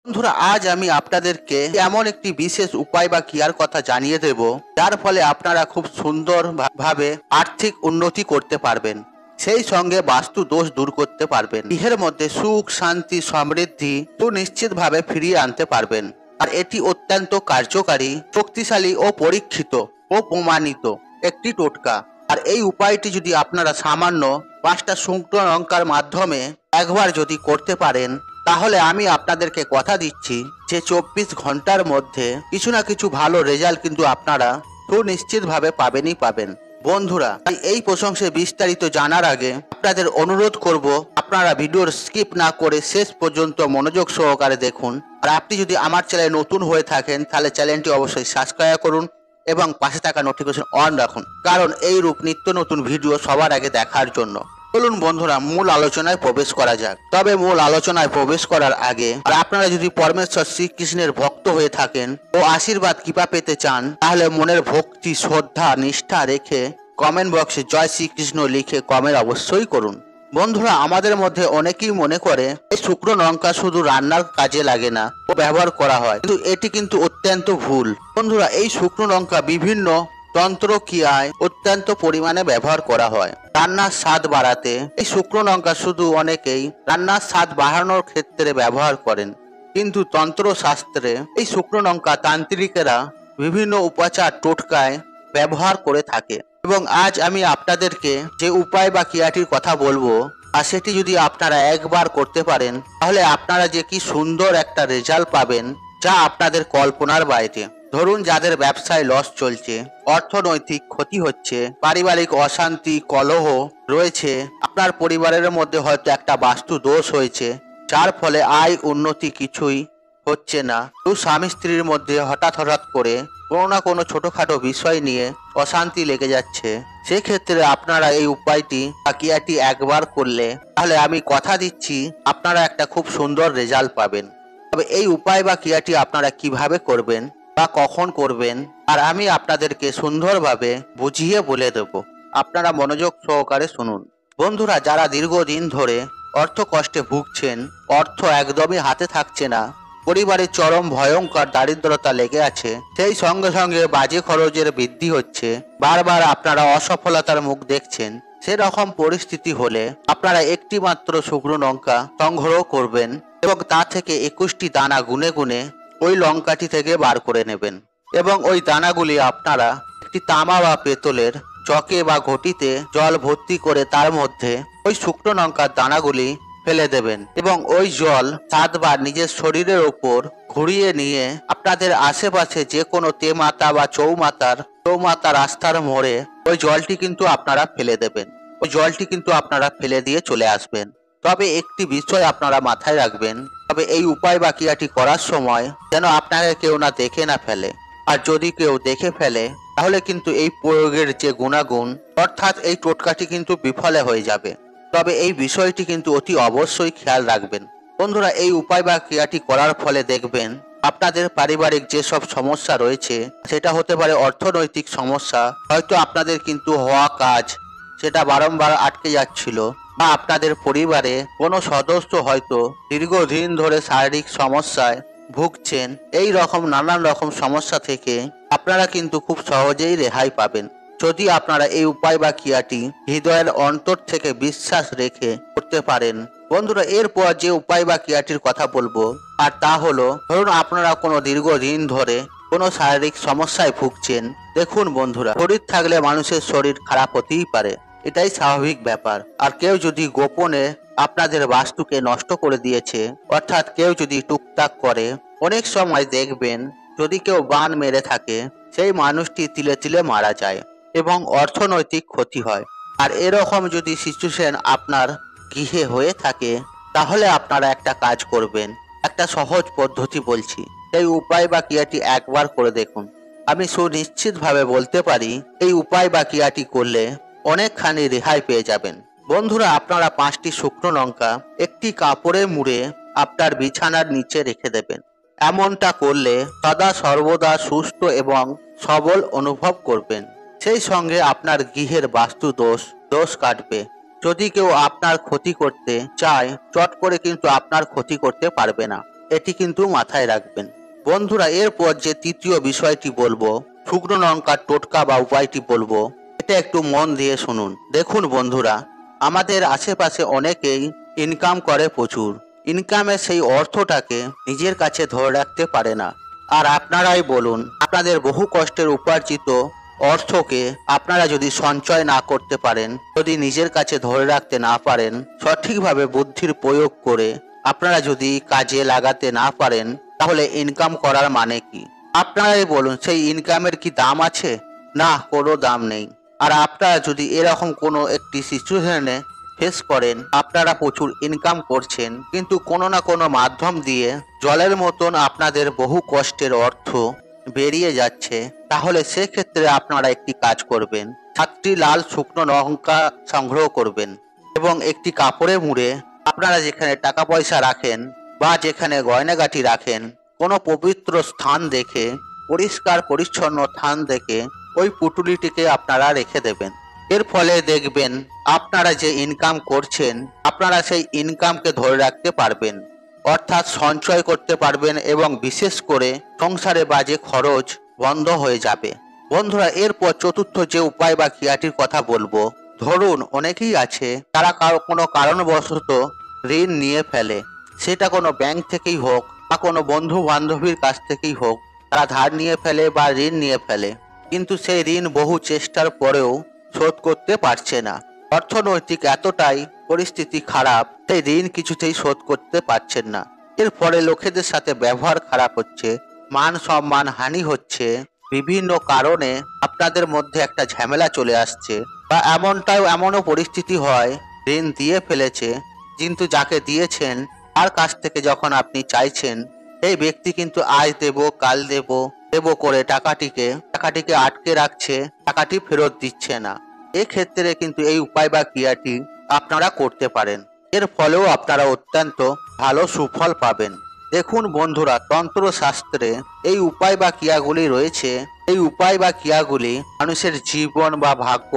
বন্ধুরা, আজ আমি আপনাদেরকে এমন একটি বিশেষ উপায় বা ক্রিয়ার কথা জানিয়ে দেব, যার ফলে আপনারা খুব সুন্দর ভাবে আর্থিক উন্নতি করতে পারবেন, সেই সঙ্গে বাস্তু দোষ দূর করতে পারবেন, গৃহের মধ্যে সুখ শান্তি সমৃদ্ধি সুনিশ্চিতভাবে ফিরিয়ে আনতে পারবেন। আর এটি অত্যন্ত কার্যকারী, শক্তিশালী ও পরীক্ষিত ও প্রমাণিত একটি টোটকা। আর এই উপায়টি যদি আপনারা সামান্য 5টা শুকনো লঙ্কার মাধ্যমে একবার যদি করতে পারেন, তাহলে আমি আপনাদেরকে কথা দিচ্ছি যে 24 ঘন্টার মধ্যে কিছু না কিছু ভালো রেজাল্ট কিন্তু আপনারা সুনিশ্চিতভাবে পাবেনই পাবেন। বন্ধুরা, এই প্রসঙ্গে বিস্তারিত জানার আগে আপনাদের অনুরোধ করব, আপনারা ভিডিওর স্কিপ না করে শেষ পর্যন্ত মনোযোগ সহকারে দেখুন। আর আপনি যদি আমার চ্যানেলে নতুন হয়ে থাকেন, তাহলে চ্যানেলটি অবশ্যই সাবস্ক্রাইব করুন এবং পাশে থাকা নোটিফিকেশন অন রাখুন, কারণ এই রূপ নিত্য নতুন ভিডিও সবার আগে দেখার জন্য। চলুন বন্ধুরা, মূল আলোচনায় প্রবেশ করা যাক। তবে মূল আলোচনায় প্রবেশ করার আগে আর আপনারা যদি পরমেশ্বর শ্রীকৃষ্ণের ভক্ত হয়ে থাকেন ও আশীর্বাদ কৃপা পেতে চান, তাহলে মনের ভক্তি শ্রদ্ধা নিষ্ঠা রেখে কমেন্ট বক্সে জয় শ্রীকৃষ্ণ লিখে কমেন্ট অবশ্যই করুন। বন্ধুরা, আমাদের মধ্যে অনেকেই মনে করে এই শুকনো লঙ্কা শুধু রান্নার কাজে লাগে না ও ব্যবহার করা হয়, কিন্তু এটি কিন্তু অত্যন্ত ভুল। বন্ধুরা, এই শুকনো লঙ্কা বিভিন্ন তন্ত্রক্রিয়ায় অত্যন্ত পরিমাণে ব্যবহার করা হয় রান্নার স্বাদ বাড়াতে। এই শুকনো লঙ্কা শুধু অনেকেই রান্নার স্বাদ বাড়ানোর ক্ষেত্রে ব্যবহার করেন, কিন্তু তন্ত্র শাস্ত্রে এই শুকনো লঙ্কা তান্ত্রিকেরা বিভিন্ন উপাচার টোটকায় ব্যবহার করে থাকে। এবং আজ আমি আপনাদেরকে যে উপায় বা ক্রিয়াটির কথা বলবো, আর সেটি যদি আপনারা একবার করতে পারেন, তাহলে আপনারা যে কি সুন্দর একটা রেজাল্ট পাবেন, যা আপনাদের কল্পনার বাইরে। ধরুন, যাদের ব্যবসায় লস চলছে, অর্থনৈতিক ক্ষতি হচ্ছে, পারিবারিক অশান্তি কলহ রয়েছে, আপনার পরিবারের মধ্যে হয়তো একটা বাস্তু দোষ হয়েছে, যার ফলে আয় উন্নতি কিছুই হচ্ছে না, স্বামী স্ত্রীর মধ্যে হঠাৎ করে কোনো না কোনো ছোটখাটো বিষয় নিয়ে অশান্তি লেগে যাচ্ছে, সেক্ষেত্রে আপনারা এই উপায়টি বা ক্রিয়াটি একবার করলে, তাহলে আমি কথা দিচ্ছি আপনারা একটা খুব সুন্দর রেজাল্ট পাবেন। তবে এই উপায় বা ক্রিয়াটি আপনারা কিভাবে করবেন বা কখন করবেন, আর আমি আপনাদেরকে সুন্দরভাবে বুঝিয়ে বলে দেব। আপনারা মনোযোগ সহকারে শুনুন। বন্ধুরা, যারা দীর্ঘদিন ধরে অর্থ কষ্টে ভুগছেন, অর্থ একদমই হাতে থাকছে না, পরিবারের চরম ভয়ঙ্কর দারিদ্রতা লেগে আছে, সেই সঙ্গে সঙ্গে বাজে খরচের বৃদ্ধি হচ্ছে, বারবার আপনারা অসফলতার মুখ দেখছেন, সেরকম পরিস্থিতি হলে আপনারা একটি মাত্র শুকনো লঙ্কা সংগ্রহ করবেন এবং তা থেকে 21টি দানা গুনে গুনে ওই লঙ্কাটি থেকে বার করে নেবেন এবং ওই দানাগুলি আপনারা একটি তামা বা পেতলের চকে বা ঘটিতে জল ভর্তি করে তার মধ্যে ওই শুকনো লঙ্কার দানাগুলি ফেলে দেবেন এবং ওই জল 7 বার নিজের শরীরের ওপর ঘুরিয়ে নিয়ে আপনাদের আশেপাশে যে কোনো তেমাতা বা চৌমাতা রাস্তার মোড়ে ওই জলটি কিন্তু আপনারা ফেলে দেবেন। ওই জলটি কিন্তু আপনারা ফেলে দিয়ে চলে আসবেন। তবে একটি বিষয় আপনারা মাথায় রাখবেন, তবে এই উপায় বা ক্রিয়াটি করার সময় যেন আপনাকে কেউ না দেখে না ফেলে। আর যদি কেউ দেখে ফেলে, তাহলে কিন্তু এই প্রয়োগের যে গুণাগুণ, অর্থাৎ এই টোটকাটি কিন্তু বিফলে হয়ে যাবে। তবে এই বিষয়টি কিন্তু অতি অবশ্যই খেয়াল রাখবেন। বন্ধুরা, এই উপায় বা ক্রিয়াটি করার ফলে দেখবেন আপনাদের পারিবারিক যেসব সমস্যা রয়েছে, সেটা হতে পারে অর্থনৈতিক সমস্যা, হয়তো আপনাদের কিন্তু হওয়া কাজ সেটা বারংবার আটকে যাচ্ছিল, বা আপনাদের পরিবারে কোনো সদস্য হয়তো দীর্ঘদিন ধরে শারীরিক সমস্যায় ভুগছেন। এই রকম নানান রকম সমস্যা থেকে আপনারা কিন্তু খুব সহজেই রেহাই পাবেন, যদি আপনারা এই উপায় বা ক্রিয়াটি হৃদয়ের অন্তর থেকে বিশ্বাস রেখে করতে পারেন। বন্ধুরা, এরপর যে উপায় বা ক্রিয়াটির কথা বলবো, আর তা হলো, ধরুন আপনারা কোনো দীর্ঘদিন ধরে কোনো শারীরিক সমস্যায় ভুগছেন। দেখুন বন্ধুরা, শরীর থাকলে মানুষের শরীর খারাপ হতেই পারে, এটাই স্বাভাবিক ব্যাপার। আর কেউ যদি গোপনে আপনাদের বাস্তুকে নষ্ট করে দিয়েছে, অর্থাৎ কেউ যদি টুকটাক করে, অনেক সময় দেখবেন যদি কেউ বান মেরে থাকে, সেই মানুষটি তিলে তিলে মারা যায় এবং অর্থনৈতিক ক্ষতি হয়। আর এরকম যদি সিচুয়েশন আপনার গৃহে হয়ে থাকে, তাহলে আপনারা একটা কাজ করবেন, একটা সহজ পদ্ধতি বলছি, এই উপায় বা ক্রিয়াটি একবার করে দেখুন। আমি সুনিশ্চিতভাবে বলতে পারি, এই উপায় বা ক্রিয়াটি করলে অনেকখানি রেহাই পেয়ে যাবেন। বন্ধুরা, আপনারা 5টি শুকনো লঙ্কা একটি কাপড়ে মুড়ে আপনার বিছানার নিচে রেখে দেবেন। এমনটা করলে সদা সর্বদা সুস্থ এবং সবল অনুভব করবেন। সেই সঙ্গে আপনার গৃহের বাস্তু দোষ কাটবে। যদি কেউ আপনার ক্ষতি করতে চায়, চট করে কিন্তু আপনার ক্ষতি করতে পারবে না। এটি কিন্তু মাথায় রাখবেন। বন্ধুরা, এরপর যে তৃতীয় বিষয়টি বলবো, শুকনো লঙ্কার টোটকা বা উপায়টি বলবো, এটা একটু মন দিয়ে শুনুন। দেখুন বন্ধুরা, আমাদের আশেপাশে অনেকেই ইনকাম করে প্রচুর, ইনকামের সেই অর্থটাকে নিজের কাছে ধরে রাখতে পারে না। আর আপনারাই বলুন, আপনাদের বহু কষ্টের উপার্জিত অর্থকে আপনারা যদি সঞ্চয় না করতে পারেন, যদি নিজের কাছে ধরে রাখতে না পারেন, সঠিকভাবে বুদ্ধির প্রয়োগ করে আপনারা যদি কাজে লাগাতে না পারেন, তাহলে ইনকাম করার মানে কি? আপনারাই বলুন, সেই ইনকামের কি দাম আছে? না, কোনো দাম নেই। আর আপনারা যদি এরকম কোনো একটি সিচুয়েশনে ফেস করেন, আপনারা প্রচুর ইনকাম করছেন কিন্তু কোনো না কোনো মাধ্যম দিয়ে জলের মতন আপনাদের বহু কষ্টের অর্থ বেরিয়ে যাচ্ছে, তাহলে সেক্ষেত্রে আপনারা একটি কাজ করবেন। 7টি লাল শুকনো লঙ্কা সংগ্রহ করবেন এবং একটি কাপড়ে মুড়ে আপনারা যেখানে টাকা পয়সা রাখেন বা যেখানে গয়নাগাটি রাখেন, কোনো পবিত্র স্থান দেখে, পরিষ্কার পরিচ্ছন্ন স্থান দেখে ওই পুটুলিটিকে আপনারা রেখে দেবেন। এর ফলে দেখবেন আপনারা যে ইনকাম করছেন, আপনারা সেই ইনকামকে ধরে রাখতে পারবেন, অর্থাৎ সঞ্চয় করতে পারবেন এবং বিশেষ করে সংসারে বাজে খরচ বন্ধ হয়ে যাবে। বন্ধুরা, এরপর চতুর্থ যে উপায় বা ক্রিয়াটির কথা বলবো, ধরুন অনেকেই আছে তারা কোনো কারণবশত ঋণ নিয়ে ফেলে, সেটা কোনো ব্যাংক থেকেই হোক বা কোনো বন্ধু বান্ধবীর কাছ থেকেই হোক, তারা ধার নিয়ে ফেলে বা ঋণ নিয়ে ফেলে, কিন্তু সেই ঋণ বহু চেষ্টার পরেও শোধ করতে পারছে না। অর্থনৈতিক এতটাই পরিস্থিতি খারাপ, সেই ঋণ কিছুতেই শোধ করতে পারছেন না। এর ফলে লোকেদের সাথে ব্যবহার খারাপ হচ্ছে, মান সম্মান হানি হচ্ছে, বিভিন্ন কারণে আপনাদের মধ্যে একটা ঝামেলা চলে আসছে, বা এমনও পরিস্থিতি হয় ঋণ দিয়ে ফেলেছে, কিন্তু যাকে দিয়েছেন তার কাছ থেকে যখন আপনি চাইছেন, এই ব্যক্তি কিন্তু আজ দেব কাল দেব দেব করে টাকাটিকে আটকে রাখছে, টাকাটি ফেরত দিচ্ছে না। এক্ষেত্রে কিন্তু এই উপায় বা ক্রিয়াটি আপনারা করতে পারেন, এর ফলেও আপনারা অত্যন্ত ভালো সুফল পাবেন। দেখুন বন্ধুরা, তন্ত্র শাস্ত্রে এই উপায় বা ক্রিয়াগুলি রয়েছে। এই উপায় বা ক্রিয়াগুলি মানুষের জীবন বা ভাগ্য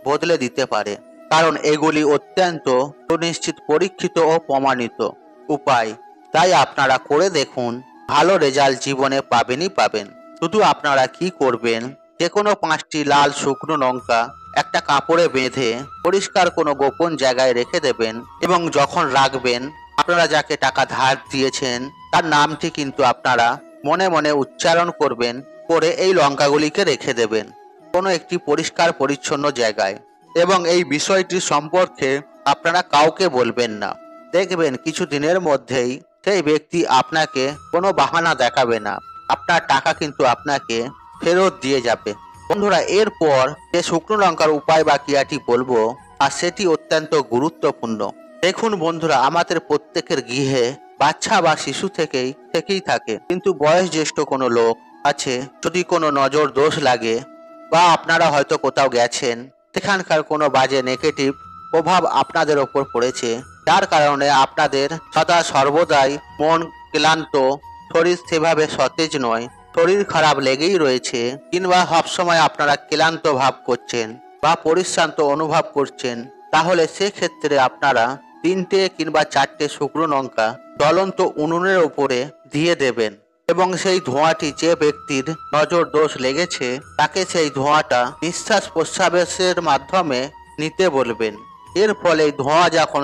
বদলে দিতে পারে, কারণ এগুলি অত্যন্ত সুনিশ্চিত, পরীক্ষিত ও প্রমাণিত উপায়। তাই আপনারা করে দেখুন, ভালো রেজাল্ট জীবনে পাবেনই পাবেন। শুধু আপনারা কি করবেন, যে কোনো 5টি লাল শুকনো লঙ্কা একটা কাপড়ে বেঁধে পরিষ্কার কোনো গোপন জায়গায় রেখে দেবেন এবং যখন রাখবেন, আপনারা যাকে টাকা ধার দিয়েছেন তার নামটি কিন্তু আপনারা মনে মনে উচ্চারণ করবেন, করে এই লঙ্কাগুলিকে রেখে দেবেন কোনো একটি পরিষ্কার পরিচ্ছন্ন জায়গায়, এবং এই বিষয়টি সম্পর্কে আপনারা কাউকে বলবেন না। দেখবেন কিছু দিনের মধ্যেই সেই ব্যক্তি আপনাকে কোনো বাহানা দেখাবে না, আপনার টাকা কিন্তু আপনাকে ফেরত দিয়ে যাবে। বন্ধুরা, এরপর যে শুকনো লঙ্কার উপায় বা ক্রিয়াটি বলবো, আর সেটি অত্যন্ত গুরুত্বপূর্ণ। দেখুন বন্ধুরা, আমাদের প্রত্যেকের গৃহে বাচ্চা বা শিশু থেকেই থাকে, কিন্তু বয়োজ্যেষ্ঠ কোনো লোক আছে, যদি কোনো নজর দোষ লাগে বা আপনারা হয়তো কোথাও গেছেন, সেখানকার কোনো বাজে নেগেটিভ প্রভাব আপনাদের ওপর পড়েছে, যার কারণে আপনাদের সদা সর্বদাই মন ক্লান্ত, শরীর সেভাবে সতেজ নয়, শরীর খারাপ লেগেই রয়েছে, কিংবা সবসময় আপনারা ক্লান্ত ভাব করছেন বা পরিশ্রান্ত অনুভব করছেন, তাহলে সেক্ষেত্রে আপনারা 3টে কিংবা 4টে শুকনো লঙ্কা জ্বলন্ত উনুনের উপরে দিয়ে দেবেন এবং সেই ধোঁয়াটি যে ব্যক্তির নজর দোষ লেগেছে তাকে সেই ধোঁয়াটা নিঃশ্বাস প্রশ্বাসের মাধ্যমে নিতে বলবেন। এর ফলে ধোঁয়া যখন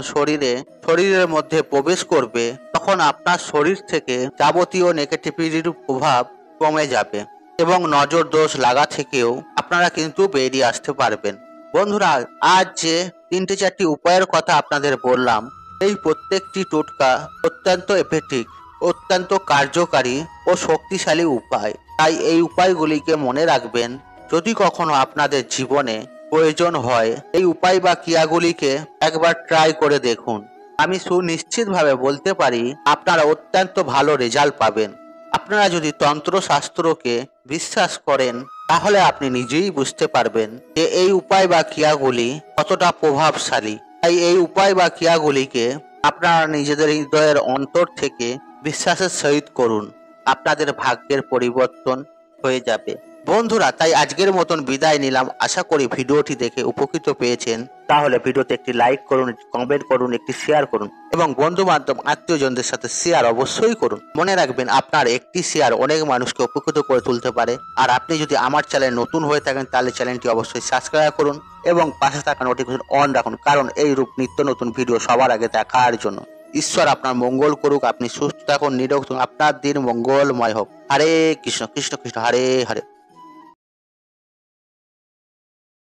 শরীরের মধ্যে প্রবেশ করবে, তখন আপনার শরীর থেকে যাবতীয় নেগেটিভিটির প্রভাব কমে যাবে এবং নজর দোষ লাগা থেকেও আপনারা কিন্তু বেরিয়ে আসতে পারবেন। বন্ধুরা, আজ যে 3-4টি উপায়ের কথা আপনাদের বললাম, এই প্রত্যেকটি টোটকা অত্যন্ত এফেক্টিভ, অত্যন্ত কার্যকারী ও শক্তিশালী উপায়। তাই এই উপায়গুলিকে মনে রাখবেন। যদি কখনো আপনাদের জীবনে প্রয়োজন হয়, এই উপায় বা ক্রিয়াগুলিকে একবার ট্রাই করে দেখুন। আমি সুনিশ্চিতভাবে বলতে পারি আপনারা অত্যন্ত ভালো রেজাল্ট পাবেন। আপনারা যদি তন্ত্রশাস্ত্রকে বিশ্বাস করেন, তাহলে আপনি নিজেই বুঝতে পারবেন যে এই উপায় বা ক্রিয়াগুলি কতটা প্রভাবশালী। তাই এই উপায় বা ক্রিয়াগুলিকে আপনারা নিজেদের হৃদয়ের অন্তর থেকে বিশ্বাসের সহিত করুন, আপনাদের ভাগ্যের পরিবর্তন হয়ে যাবে। বন্ধুরা, তাই আজকের মতন বিদায় নিলাম। আশা করি ভিডিওটি দেখে উপকৃত পেয়েছেন। তাহলে ভিডিওতে একটি লাইক করুন, কমেন্ট করুন, একটি শেয়ার করুন এবং বন্ধু বান্ধব আত্মীয়জনদের সাথে শেয়ার অবশ্যই করুন। মনে রাখবেন, আপনার একটি শেয়ার অনেক মানুষকে উপকৃত করে তুলতে পারে। আর আপনি যদি আমার চ্যানেল নতুন হয়ে থাকেন তাহলে চ্যানেলটি অবশ্যই সাবস্ক্রাইব করুন এবং পাশে থাকা নোটিফিকেশন অন রাখুন, কারণ এই রূপ নিত্য নতুন ভিডিও সবার আগে দেখার জন্য। ঈশ্বর আপনার মঙ্গল করুক, আপনি সুস্থ থাকুন, নিরোগ থাকুন, আপনার দিন মঙ্গলময় হোক। হরে কৃষ্ণ কৃষ্ণ কৃষ্ণ হরে হরে।